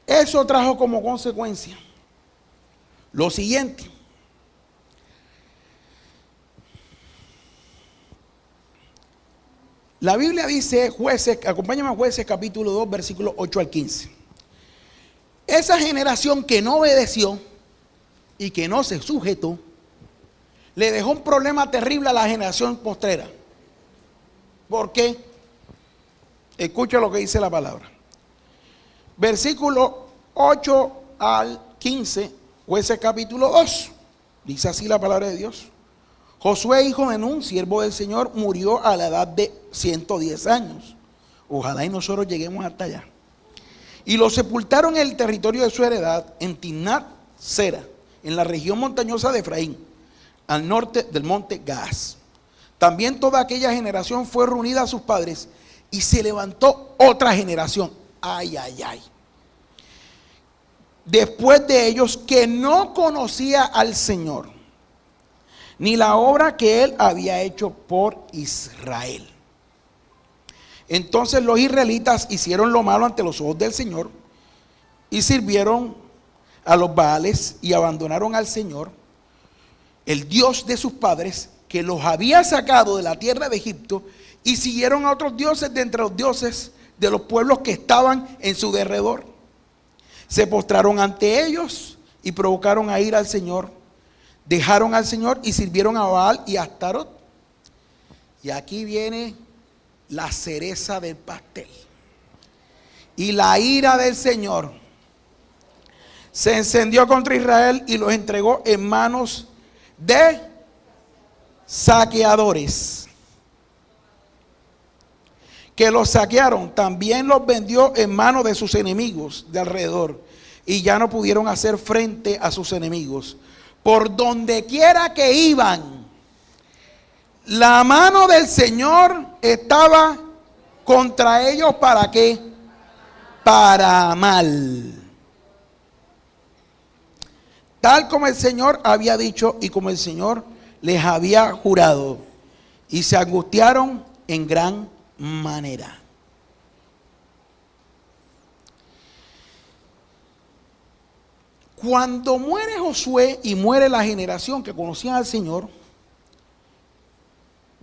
Eso trajo como consecuencia lo siguiente: la Biblia dice, Jueces, acompáñame a Jueces capítulo 2, versículos 8 al 15. Esa generación que no obedeció y que no se sujetó, le dejó un problema terrible a la generación postrera. ¿Por qué? Escucha lo que dice la palabra. Versículo 8 al 15, Jueces capítulo 2. Dice así la palabra de Dios. Josué, hijo de Nun, siervo del Señor, murió a la edad de 110 años. Ojalá y nosotros lleguemos hasta allá. Y lo sepultaron en el territorio de su heredad, en Timnat Sera, en la región montañosa de Efraín, al norte del monte Gaas. También toda aquella generación fue reunida a sus padres, y se levantó otra generación. Ay, ay, ay. Después de ellos, que no conocía al Señor, ni la obra que él había hecho por Israel. Entonces los israelitas hicieron lo malo ante los ojos del Señor y sirvieron a los Baales y abandonaron al Señor, el Dios de sus padres, que los había sacado de la tierra de Egipto, y siguieron a otros dioses de entre los dioses de los pueblos que estaban en su derredor. Se postraron ante ellos y provocaron a ira al Señor. Dejaron al Señor y sirvieron a Baal y a Astarot. Y aquí viene la cereza del pastel. Y la ira del Señor se encendió contra Israel y los entregó en manos de saqueadores, que los saquearon. También los vendió en manos de sus enemigos de alrededor, y ya no pudieron hacer frente a sus enemigos. Por donde quiera que iban, la mano del Señor estaba contra ellos. ¿Para qué? Para mal. Tal como el Señor había dicho y como el Señor les había jurado. Y se angustiaron en gran manera. Cuando muere Josué y muere la generación que conocían al Señor,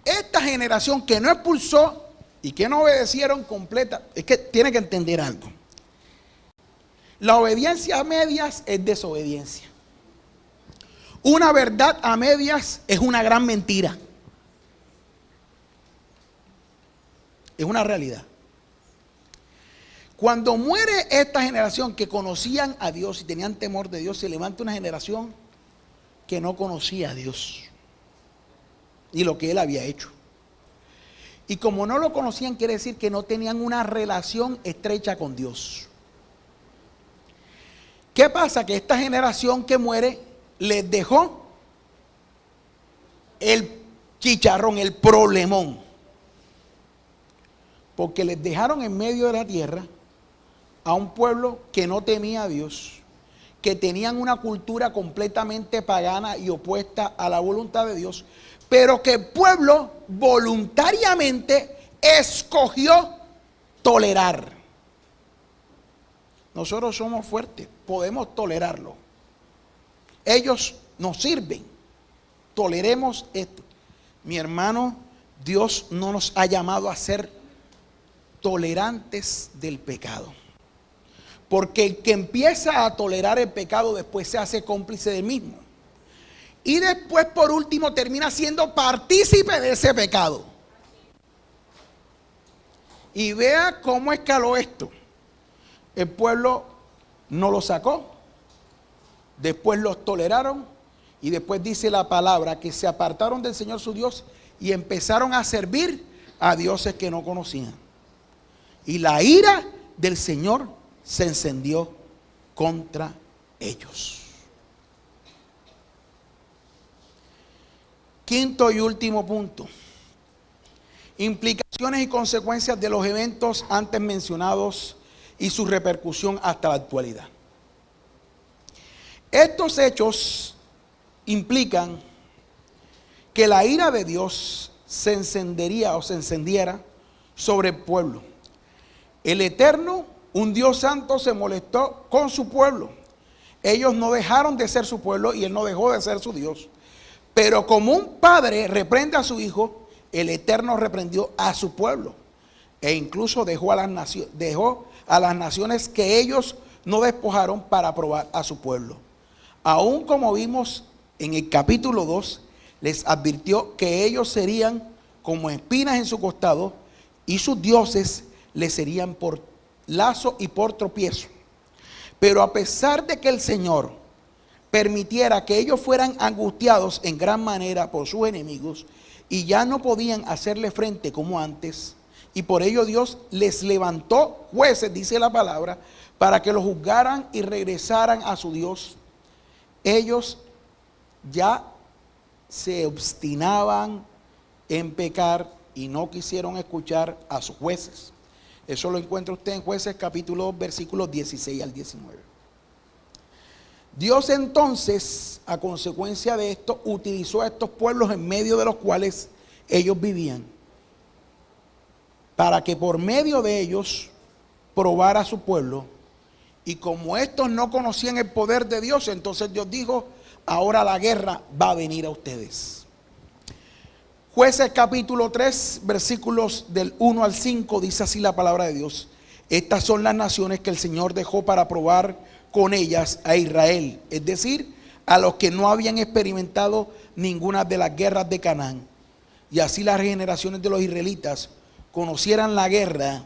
esta generación que no expulsó y que no obedecieron completa, es que tiene que entender algo. La obediencia a medias es desobediencia. Una verdad a medias es una gran mentira. Es una realidad. Cuando muere esta generación que conocían a Dios y tenían temor de Dios, se levanta una generación que no conocía a Dios ni lo que Él había hecho. Y como no lo conocían, quiere decir que no tenían una relación estrecha con Dios. ¿Qué pasa? Que esta generación que muere les dejó el chicharrón, el problemón. porque les dejaron en medio de la tierra a un pueblo que no temía a Dios, que tenían una cultura completamente pagana y opuesta a la voluntad de Dios, pero que el pueblo voluntariamente escogió tolerar. Nosotros somos fuertes, podemos tolerarlo. Ellos nos sirven, toleremos esto. Mi hermano, Dios no nos ha llamado a ser tolerantes del pecado. Porque el que empieza a tolerar el pecado después se hace cómplice del mismo. Y después, por último, termina siendo partícipe de ese pecado. Y vea cómo escaló esto. El pueblo no lo sacó, después los toleraron y después dice la palabra que se apartaron del Señor su Dios y empezaron a servir a dioses que no conocían. Y la ira del Señor se encendió contra ellos. Quinto y último punto. Implicaciones y consecuencias de los eventos antes mencionados y su repercusión hasta la actualidad. Estos hechos implican que la ira de Dios se encendería o se encendiera sobre el pueblo. El Eterno, un Dios santo, se molestó con su pueblo. Ellos no dejaron de ser su pueblo y Él no dejó de ser su Dios. Pero como un padre reprende a su hijo, el Eterno reprendió a su pueblo. E incluso dejó a las naciones que ellos no despojaron para probar a su pueblo. Aún como vimos en el capítulo 2, les advirtió que ellos serían como espinas en su costado y sus dioses les serían por lazo y por tropiezo. Pero a pesar de que el Señor permitiera que ellos fueran angustiados en gran manera por sus enemigos y ya no podían hacerle frente como antes, y por ello Dios les levantó jueces, dice la palabra, para que los juzgaran y regresaran a su Dios. Ellos ya se obstinaban en pecar y no quisieron escuchar a sus jueces. Eso lo encuentra usted en Jueces capítulo 2, versículos 16 al 19. Dios entonces, a consecuencia de esto, utilizó a estos pueblos en medio de los cuales ellos vivían, para que por medio de ellos probara a su pueblo. Y como estos no conocían el poder de Dios, entonces Dios dijo: ahora la guerra va a venir a ustedes. Jueces capítulo 3, versículos del 1 al 5, dice así la palabra de Dios: estas son las naciones que el Señor dejó para probar con ellas a Israel, es decir, a los que no habían experimentado ninguna de las guerras de Canaán. Y así las generaciones de los israelitas conocieran la guerra,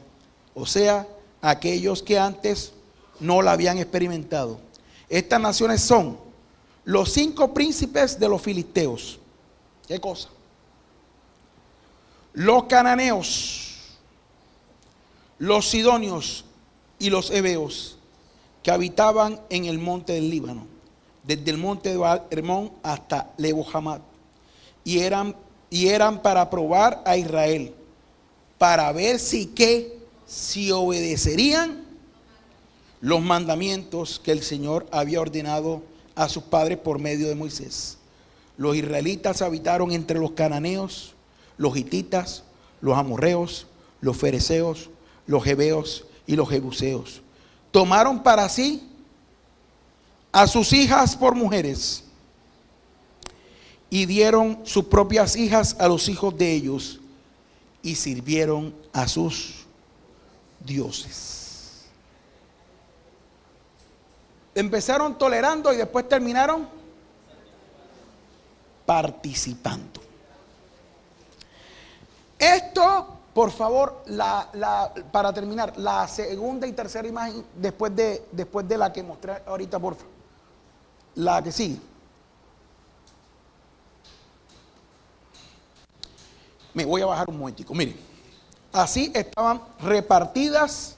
o sea, aquellos que antes no la habían experimentado. Estas naciones son los 5 príncipes de los filisteos. ¿Qué cosa? Los cananeos, los sidonios y los heveos, que habitaban en el monte del Líbano, desde el monte de Baal-Hermón hasta Lebo-Hamat, y eran para probar a Israel, para ver si obedecerían los mandamientos que el Señor había ordenado a sus padres por medio de Moisés. Los israelitas habitaron entre los cananeos, los hititas, los amorreos, los fereceos, los heveos y los jebuseos. Tomaron para sí a sus hijas por mujeres y dieron sus propias hijas a los hijos de ellos y sirvieron a sus dioses. Empezaron tolerando y después terminaron participando. Esto, por favor, para terminar, la segunda y tercera imagen después de la que mostré ahorita, por favor. La que sigue. Me voy a bajar un momentico. Miren, así estaban repartidas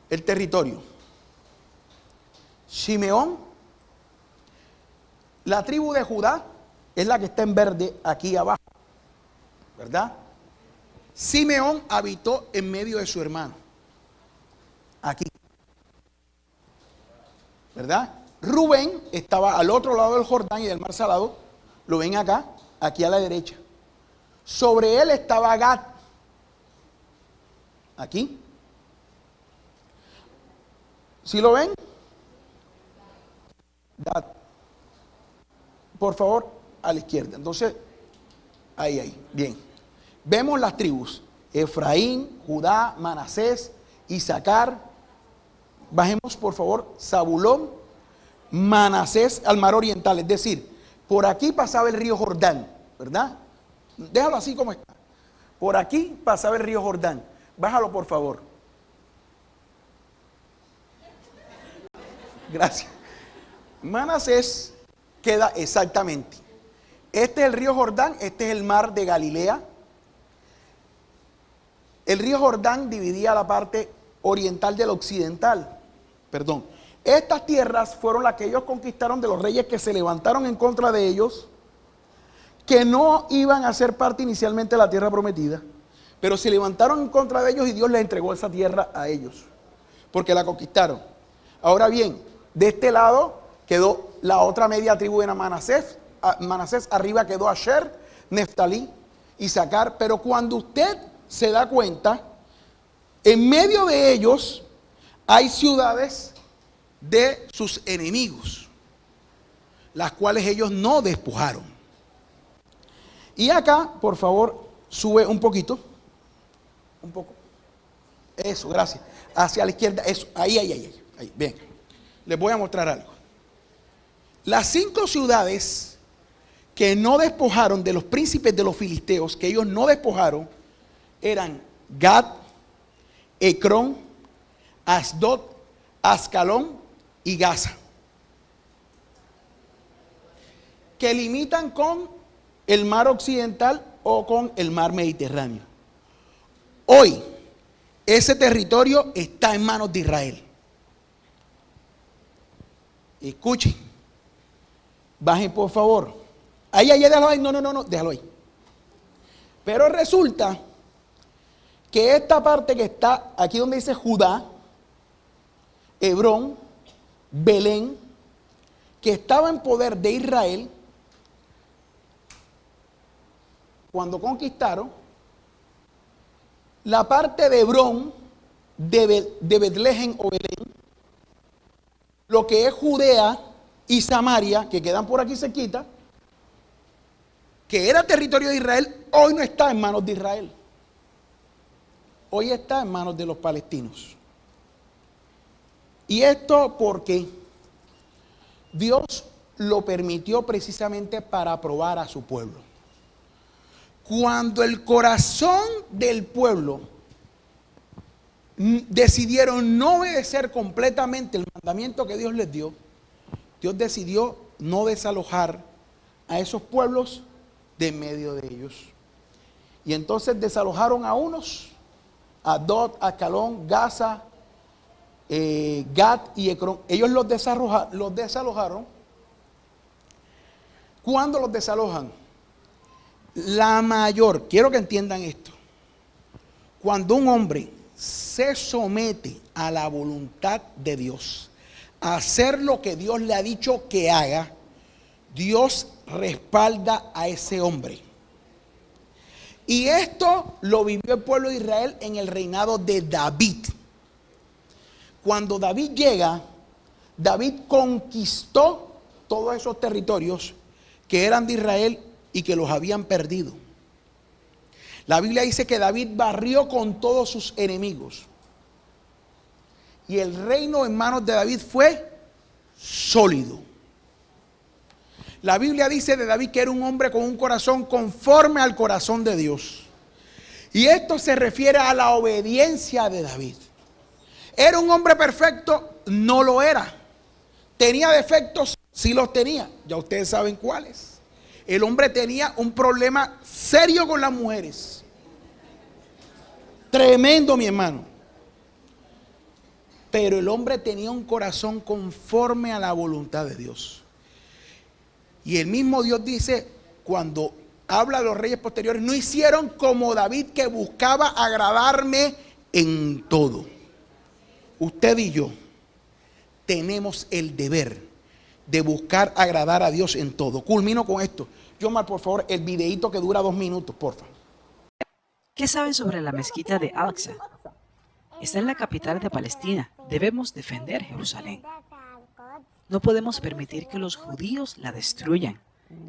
el territorio. Simeón, la tribu de Judá, es la que está en verde aquí abajo, ¿verdad? Simeón habitó en medio de su hermano. Aquí. ¿Verdad? Rubén estaba al otro lado del Jordán y del mar Salado. Lo ven acá, aquí a la derecha. Sobre él estaba Gad. Aquí. ¿Sí lo ven? Gad. Por favor, a la izquierda. Entonces, ahí. Bien. Vemos las tribus. Efraín, Judá, Manasés, Isaacar. Bajemos, por favor, Zabulón, Manasés al mar oriental. Es decir, por aquí pasaba el río Jordán, ¿verdad? Déjalo así como está. Por aquí pasaba el río Jordán. Bájalo, por favor. Gracias. Manasés queda exactamente. Este es el río Jordán, este es el mar de Galilea. El río Jordán dividía la parte oriental del occidental. Perdón. Estas tierras fueron las que ellos conquistaron de los reyes que se levantaron en contra de ellos, que no iban a ser parte inicialmente de la tierra prometida, pero se levantaron en contra de ellos y Dios les entregó esa tierra a ellos, porque la conquistaron. Ahora bien, de este lado quedó la otra media tribu de Manasés. Manasés, arriba quedó Asher, Neftalí, Isaacar. Pero cuando usted se da cuenta, en medio de ellos hay ciudades de sus enemigos, las cuales ellos no despojaron. Y acá, por favor, sube un poquito. Un poco. Eso, gracias. Hacia la izquierda, eso. Ahí. Bien. Les voy a mostrar algo. Las 5 ciudades que no despojaron de los príncipes de los filisteos, que ellos no despojaron, eran Gad, Ecrón, Asdod, Ascalón y Gaza, que limitan con el mar occidental o con el mar Mediterráneo. Hoy, ese territorio está en manos de Israel. Escuchen, bajen por favor. Ahí, déjalo ahí. No, déjalo ahí. Pero resulta que esta parte que está aquí donde dice Judá, Hebrón, Belén, que estaba en poder de Israel, cuando conquistaron, la parte de Hebrón, de Betlehem o Belén, lo que es Judea y Samaria, que quedan por aquí cerquita, que era territorio de Israel, hoy no está en manos de Israel. Hoy está en manos de los palestinos. Y esto porque Dios lo permitió precisamente para probar a su pueblo. Cuando el corazón del pueblo decidieron no obedecer completamente el mandamiento que Dios les dio, Dios decidió no desalojar a esos pueblos de en medio de ellos. Y entonces desalojaron a unos, Asdod, Ascalón, Gaza, Gad y Ecrón. Ellos los desalojaron. ¿Cuándo los desalojan? Quiero que entiendan esto. Cuando un hombre se somete a la voluntad de Dios, a hacer lo que Dios le ha dicho que haga, Dios respalda a ese hombre. Y esto lo vivió el pueblo de Israel en el reinado de David. Cuando David llega, David conquistó todos esos territorios que eran de Israel y que los habían perdido. La Biblia dice que David barrió con todos sus enemigos. Y el reino en manos de David fue sólido. La Biblia dice de David que era un hombre con un corazón conforme al corazón de Dios. Y esto se refiere a la obediencia de David. ¿Era un hombre perfecto? No lo era. ¿Tenía defectos? Sí los tenía. Ya ustedes saben cuáles. El hombre tenía un problema serio con las mujeres. Tremendo, mi hermano. Pero el hombre tenía un corazón conforme a la voluntad de Dios. Y el mismo Dios dice, cuando habla de los reyes posteriores, no hicieron como David, que buscaba agradarme en todo. Usted y yo tenemos el deber de buscar agradar a Dios en todo. Culmino con esto. Yomar, por favor, el videíto que dura 2 minutos, por favor. ¿Qué saben sobre la mezquita de Al-Aqsa? Está en la capital de Palestina. Debemos defender Jerusalén. No podemos permitir que los judíos la destruyan.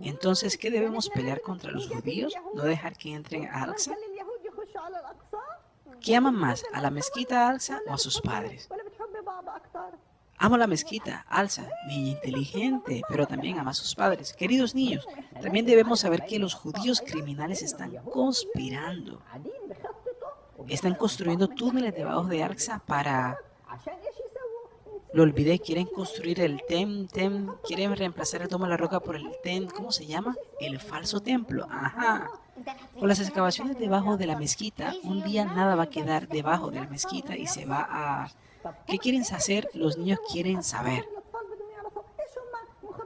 Entonces, ¿qué debemos pelear contra los judíos? ¿No dejar que entren a Al-Aqsa? ¿Qué aman más, a la mezquita Al-Aqsa o a sus padres? Amo la mezquita, Al-Aqsa, niña inteligente, pero también ama a sus padres. Queridos niños, también debemos saber que los judíos criminales están conspirando. Están construyendo túneles debajo de Al-Aqsa para... Lo olvidé, quieren construir el quieren reemplazar el Domo de la Roca por el ¿cómo se llama? El falso templo, ajá. Con las excavaciones debajo de la mezquita, un día nada va a quedar debajo de la mezquita y se va a... ¿Qué quieren hacer? Los niños quieren saber.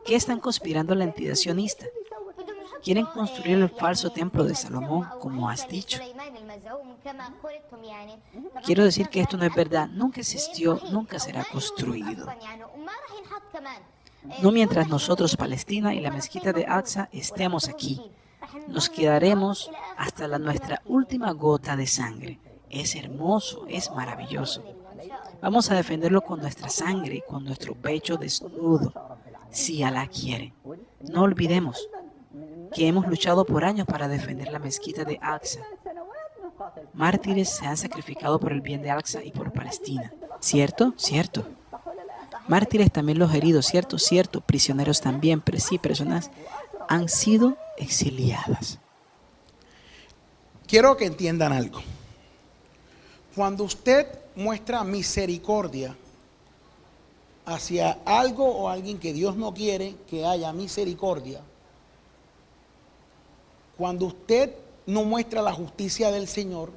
¿Qué están conspirando la entidad sionista? Quieren construir el falso templo de Salomón, como has dicho. Quiero decir que esto no es verdad. Nunca existió, nunca será construido. No mientras nosotros, Palestina y la mezquita de Al-Aqsa, estemos aquí. Nos quedaremos hasta nuestra última gota de sangre. Es hermoso, es maravilloso. Vamos a defenderlo con nuestra sangre y con nuestro pecho desnudo, si Alá quiere. No olvidemos que hemos luchado por años para defender la mezquita de Al-Aqsa. Mártires se han sacrificado por el bien de Al-Aqsa y por Palestina. ¿Cierto? Cierto. Mártires también los heridos, ¿cierto? Cierto. Prisioneros también, pero sí, personas han sido exiliadas. Quiero que entiendan algo. Cuando usted muestra misericordia hacia algo o alguien que Dios no quiere que haya misericordia, cuando usted no muestra la justicia del Señor,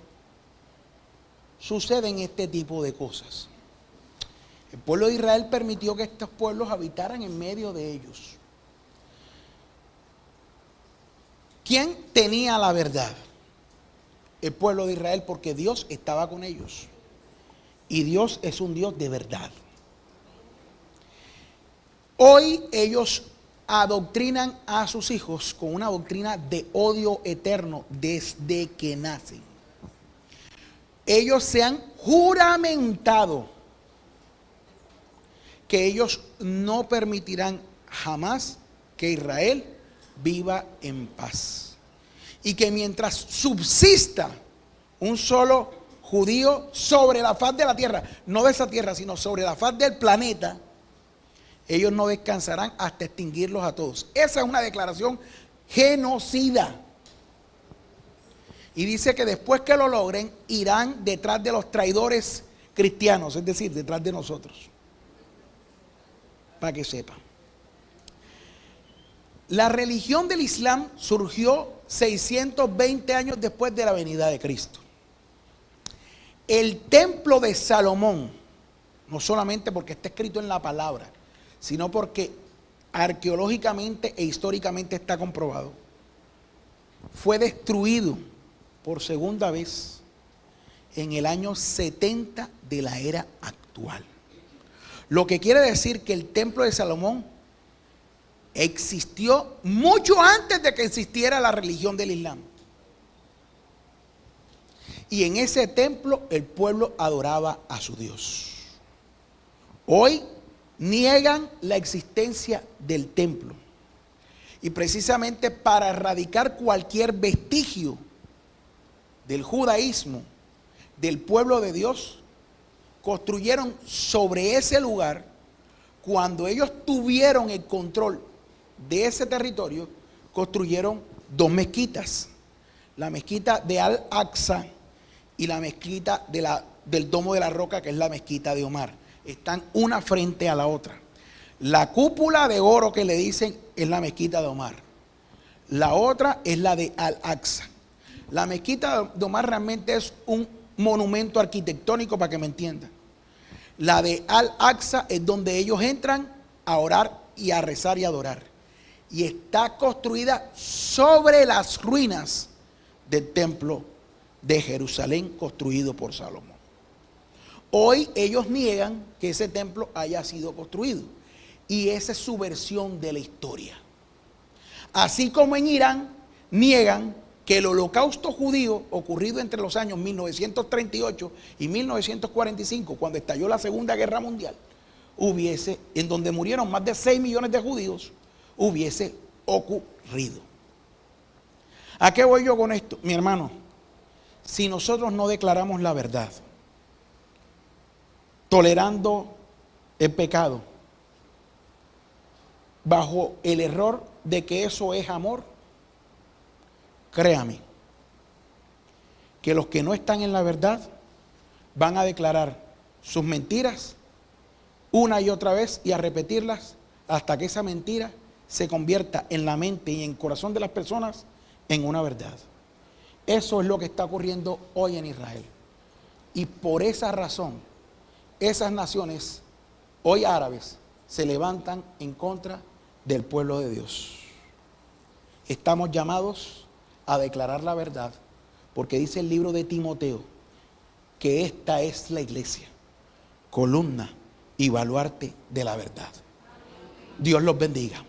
suceden este tipo de cosas. El pueblo de Israel permitió que estos pueblos habitaran en medio de ellos. ¿Quién tenía la verdad? El pueblo de Israel, porque Dios estaba con ellos. Y Dios es un Dios de verdad. Hoy ellos adoctrinan a sus hijos con una doctrina de odio eterno desde que nacen. Ellos se han juramentado que ellos no permitirán jamás que Israel viva en paz. Y que mientras subsista un solo judío sobre la faz de la tierra, no de esa tierra, sino sobre la faz del planeta, ellos no descansarán hasta extinguirlos a todos. Esa es una declaración genocida. Y dice que después que lo logren, irán detrás de los traidores cristianos, es decir, detrás de nosotros. Para que sepan. La religión del Islam surgió 620 años después de la venida de Cristo. El templo de Salomón, no solamente porque está escrito en la palabra, sino porque arqueológicamente e históricamente está comprobado, fue destruido por segunda vez en el año 70 de la era actual. Lo que quiere decir que el templo de Salomón existió mucho antes de que existiera la religión del Islam. Y en ese templo el pueblo adoraba a su Dios. Hoy niegan la existencia del templo. Y precisamente para erradicar cualquier vestigio del judaísmo, del pueblo de Dios, construyeron sobre ese lugar, cuando ellos tuvieron el control de ese territorio, construyeron 2 mezquitas. La mezquita de Al-Aqsa y la mezquita del Domo de la Roca, que es la mezquita de Omar. Están una frente a la otra. La cúpula de oro que le dicen es la mezquita de Omar. La otra es la de Al-Aqsa. La mezquita de Omar realmente es un monumento arquitectónico, para que me entiendan. La de Al-Aqsa es donde ellos entran a orar y a rezar y a adorar. y está construida sobre las ruinas del templo de Jerusalén construido por Salomón. Hoy ellos niegan que ese templo haya sido construido y esa es su versión de la historia. Así como en Irán niegan que el holocausto judío ocurrido entre los años 1938 y 1945, cuando estalló la Segunda Guerra Mundial, en donde murieron más de 6 millones de judíos, hubiese ocurrido. ¿A qué voy yo con esto? Mi hermano, si nosotros no declaramos la verdad, tolerando el pecado, bajo el error de que eso es amor, créame, que los que no están en la verdad van a declarar sus mentiras una y otra vez y a repetirlas hasta que esa mentira se convierta en la mente y en el corazón de las personas en una verdad. Eso es lo que está ocurriendo hoy en Israel. Y por esa razón, esas naciones, hoy árabes, se levantan en contra del pueblo de Dios. Estamos llamados a declarar la verdad, porque dice el libro de Timoteo que esta es la iglesia, columna y baluarte de la verdad. Dios los bendiga.